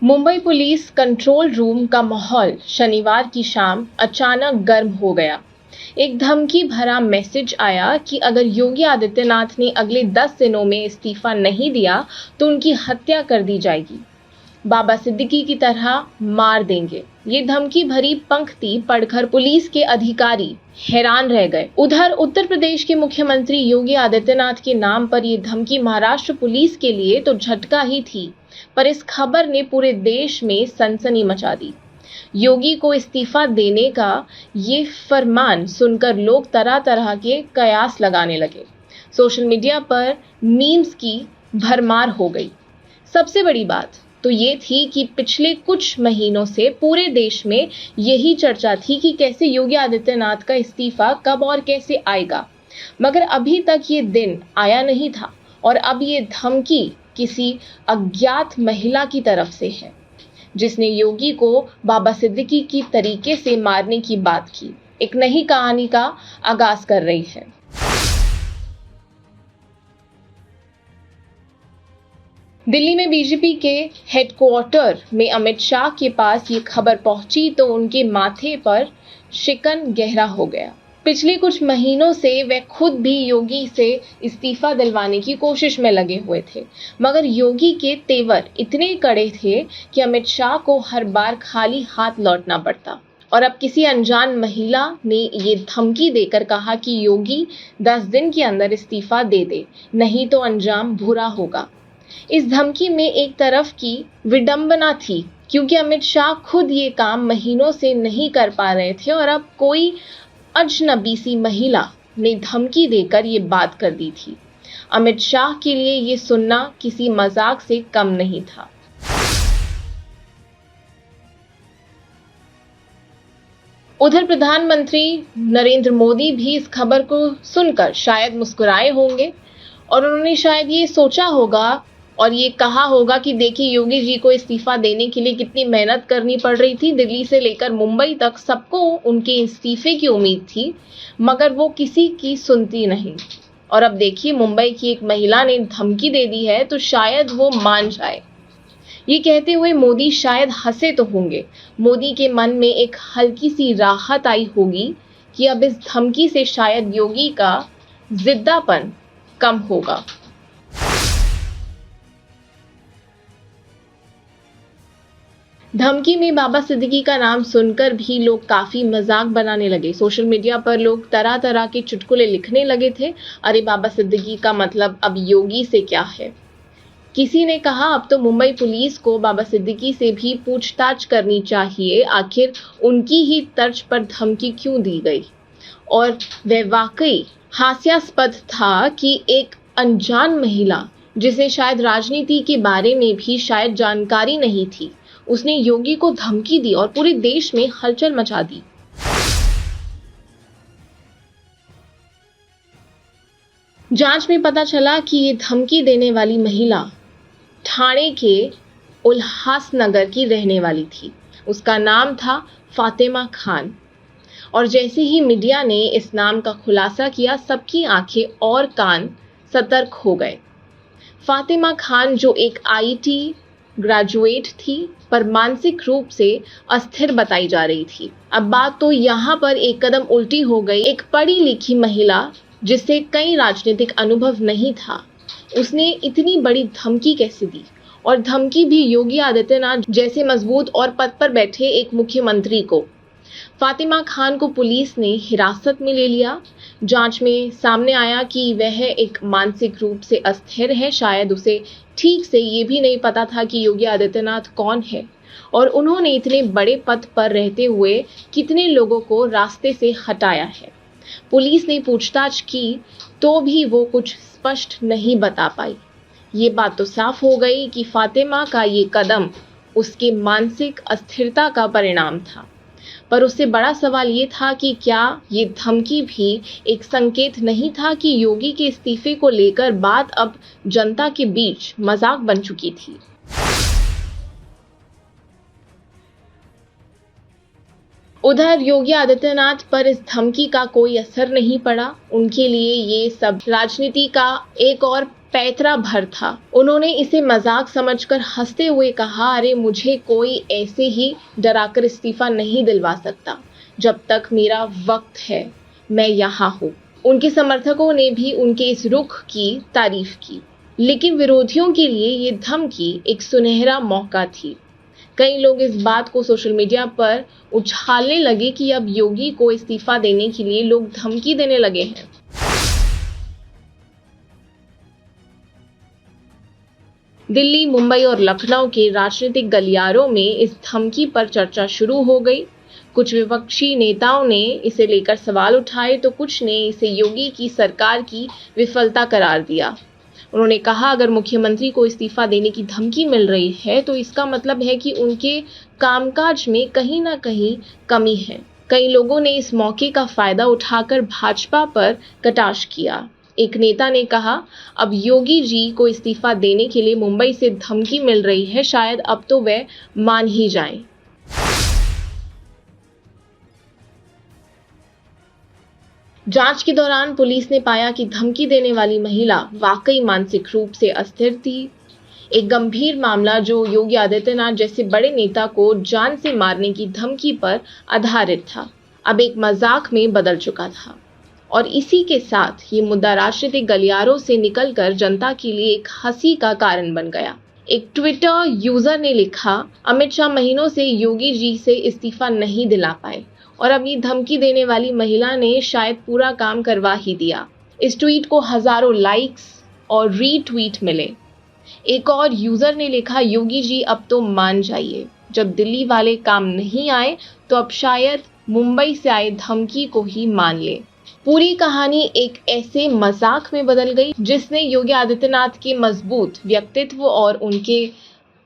Mumbai police control room का माहौल शनिवार की शाम अचानक गर्म हो गया। एक धमकी भरा मैसेज आया कि अगर योगी आदित्यनाथ ने अगले 10 दिनों में इस्तीफा नहीं दिया तो उनकी हत्या कर दी जाएगी, बाबा सिद्दीकी की तरह मार देंगे। ये धमकी भरी पंक्ति पढ़कर पुलिस के अधिकारी हैरान रह गए। उधर उत्तर प्रदेश के मुख्यमंत्री योगी आदित्यनाथ के नाम पर यह धमकी महाराष्ट्र पुलिस के लिए तो झटका ही थी, पर इस खबर ने पूरे देश में सनसनी मचा दी। योगी को इस्तीफा देने का ये फरमान सुनकर लोग तरह तरह के कयास लगाने लगे। सोशल मीडिया पर मीम्स की भरमार हो गई। सबसे बड़ी बात तो ये थी कि पिछले कुछ महीनों से पूरे देश में यही चर्चा थी कि कैसे योगी आदित्यनाथ का इस्तीफा कब और कैसे आएगा, मगर अभी तक ये दिन आया नहीं था और अब ये धमकी किसी अज्ञात महिला की तरफ से है, जिसने योगी को बाबा सिद्दीकी की तरीके से मारने की बात की। एक नई कहानी का आगाज कर रही है। दिल्ली में बीजेपी के हेडक्वार्टर में अमित शाह के पास ये खबर पहुंची तो उनके माथे पर शिकन गहरा हो गया। पिछले कुछ महीनों से वे खुद भी योगी से इस्तीफा दिलवाने की कोशिश में लगे हुए थे, मगर योगी के तेवर इतने कड़े थे कि अमित शाह को हर बार खाली हाथ लौटना पड़ता। और अब किसी अनजान महिला ने ये धमकी देकर कहा कि योगी 10 दिन के अंदर इस्तीफा दे दे, नहीं तो अंजाम बुरा होगा। इस धमकी में एक तरफ की विडंबना थी, क्योंकि अमित शाह खुद ये काम महीनों से नहीं कर पा रहे थे और अब कोई अजनबी सी महिला ने धमकी देकर ये बात कर दी थी। अमित शाह के लिए ये सुनना किसी मजाक से कम नहीं था। उधर प्रधानमंत्री नरेंद्र मोदी भी इस खबर को सुनकर शायद मुस्कुराए होंगे और उन्होंने शायद ये सोचा होगा और ये कहा होगा कि देखिए योगी जी को इस्तीफा देने के लिए कितनी मेहनत करनी पड़ रही थी। दिल्ली से लेकर मुंबई तक सबको उनके इस्तीफे की उम्मीद थी, मगर वो किसी की सुनती नहीं। और अब देखिए मुंबई की एक महिला ने धमकी दे दी है तो शायद वो मान जाए। ये कहते हुए मोदी शायद हंसे तो होंगे। मोदी के मन में एक हल्की सी राहत आई होगी कि अब इस धमकी से शायद योगी का जिद्दापन कम होगा। धमकी में बाबा सिद्दीकी का नाम सुनकर भी लोग काफी मजाक बनाने लगे। सोशल मीडिया पर लोग तरह तरह के चुटकुले लिखने लगे थे। अरे बाबा सिद्दीकी का मतलब अब योगी से क्या है। किसी ने कहा अब तो मुंबई पुलिस को बाबा सिद्दीकी से भी पूछताछ करनी चाहिए, आखिर उनकी ही तर्ज पर धमकी क्यों दी गई। और वह वाकई हास्यास्पद था कि एक अनजान महिला, जिसे शायद राजनीति के बारे में भी शायद जानकारी नहीं थी, उसने योगी को धमकी दी और पूरे देश में हलचल मचा दी। जांच में पता चला कि ये धमकी देने वाली महिला ठाणे के उल्हासनगर की रहने वाली थी। उसका नाम था फातिमा खान। और जैसे ही मीडिया ने इस नाम का खुलासा किया, सबकी आंखें और कान सतर्क हो गए। फातिमा खान जो एक आईटी ग्रेजुएट थी, पर मानसिक रूप से अस्थिर बताई जा रही थी। अब बात तो यहाँ पर एक कदम उल्टी हो गई। एक पढ़ी लिखी महिला जिसे कई राजनीतिक अनुभव नहीं था, उसने इतनी बड़ी धमकी कैसे दी, और धमकी भी योगी आदित्यनाथ जैसे मजबूत और पद पर बैठे एक मुख्यमंत्री को। फातिमा खान को पुलिस ने हिरासत में ले लिया। जांच में सामने आया कि वह एक मानसिक रूप से अस्थिर है। शायद उसे ठीक से ये भी नहीं पता था कि योगी आदित्यनाथ कौन है और उन्होंने इतने बड़े पद पर रहते हुए कितने लोगों को रास्ते से हटाया है। पुलिस ने पूछताछ की तो भी वो कुछ स्पष्ट नहीं बता पाई। ये बात तो साफ हो गई कि फातिमा का ये कदम उसके मानसिक अस्थिरता का परिणाम था। पर उससे बड़ा सवाल ये था कि क्या ये धमकी भी एक संकेत नहीं था कि योगी के इस्तीफे को लेकर बात अब जनता के बीच मजाक बन चुकी थी। उधर योगी आदित्यनाथ पर इस धमकी का कोई असर नहीं पड़ा। उनके लिए ये सब राजनीति का एक और पैतरा भर था। उन्होंने इसे मजाक समझकर हंसते हुए कहा, अरे मुझे कोई ऐसे ही डराकर इस्तीफा नहीं दिलवा सकता। जब तक मेरा वक्त है मैं यहाँ हूँ। उनके समर्थकों ने भी उनके इस रुख की तारीफ की, लेकिन विरोधियों के लिए ये धमकी एक सुनहरा मौका थी। कई लोग इस बात को सोशल मीडिया पर उछालने लगे कि अब योगी को इस्तीफा देने के लिए लोग धमकी देने लगे हैं। दिल्ली, मुंबई और लखनऊ के राजनीतिक गलियारों में इस धमकी पर चर्चा शुरू हो गई। कुछ विपक्षी नेताओं ने इसे लेकर सवाल उठाए तो कुछ ने इसे योगी की सरकार की विफलता करार दिया। उन्होंने कहा, अगर मुख्यमंत्री को इस्तीफा देने की धमकी मिल रही है तो इसका मतलब है कि उनके कामकाज में कहीं ना कहीं कमी है। कई लोगों ने इस मौके का फायदा उठाकर भाजपा पर कटाक्ष किया। एक नेता ने कहा, अब योगी जी को इस्तीफा देने के लिए मुंबई से धमकी मिल रही है, शायद अब तो वे मान ही जाएं। जांच के दौरान पुलिस ने पाया कि धमकी देने वाली महिला वाकई मानसिक रूप से अस्थिर थी। एक गंभीर मामला जो योगी आदित्यनाथ जैसे बड़े नेता को जान से मारने की धमकी पर आधारित था, अब एक मजाक में बदल चुका था। और इसी के साथ ये मुद्दा राजनीतिक गलियारों से निकलकर जनता के लिए एक हंसी का कारण बन गया। एक ट्विटर यूजर ने लिखा, अमित शाह महीनों से योगी जी से इस्तीफा नहीं दिला पाए और अब ये धमकी देने वाली महिला ने शायद पूरा काम करवा ही दिया। इस ट्वीट को हजारों लाइक्स और रीट्वीट मिले। एक और यूजर ने लिखा, योगी जी अब तो मान जाइए, जब दिल्ली वाले काम नहीं आए तो अब शायद मुंबई से आए धमकी को ही मान ले। पूरी कहानी एक ऐसे मजाक में बदल गई जिसने योगी आदित्यनाथ के मजबूत व्यक्तित्व और उनके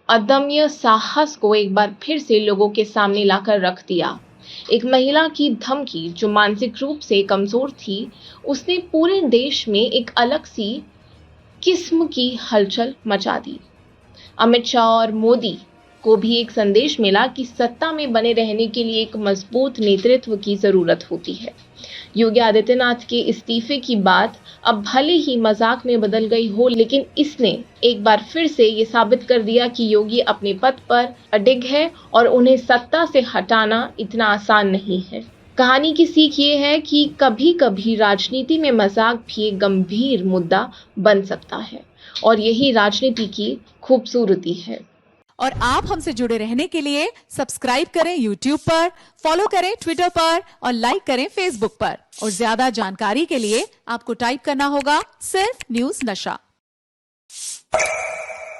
अदम्य साहस को एक बार फिर से लोगों के सामने लाकर रख दिया। एक महिला की धमकी जो मानसिक रूप से कमजोर थी, उसने पूरे देश में एक अलग सी किस्म की हलचल मचा दी। अमित शाह और मोदी को भी एक संदेश मिला कि सत्ता में बने रहने के लिए एक मजबूत नेतृत्व की जरूरत होती है। योगी आदित्यनाथ के इस्तीफे की बात अब भले ही मजाक में बदल गई हो, लेकिन इसने एक बार फिर से ये साबित कर दिया कि योगी अपने पद पर अडिग है और उन्हें सत्ता से हटाना इतना आसान नहीं है। कहानी की सीख ये है कि कभी कभी राजनीति में मजाक भी एक गंभीर मुद्दा बन सकता है और यही राजनीति की खूबसूरती है। और आप हमसे जुड़े रहने के लिए सब्सक्राइब करें YouTube पर, फॉलो करें Twitter पर और लाइक करें Facebook पर। और ज्यादा जानकारी के लिए आपको टाइप करना होगा सिर्फ न्यूज़ नशा।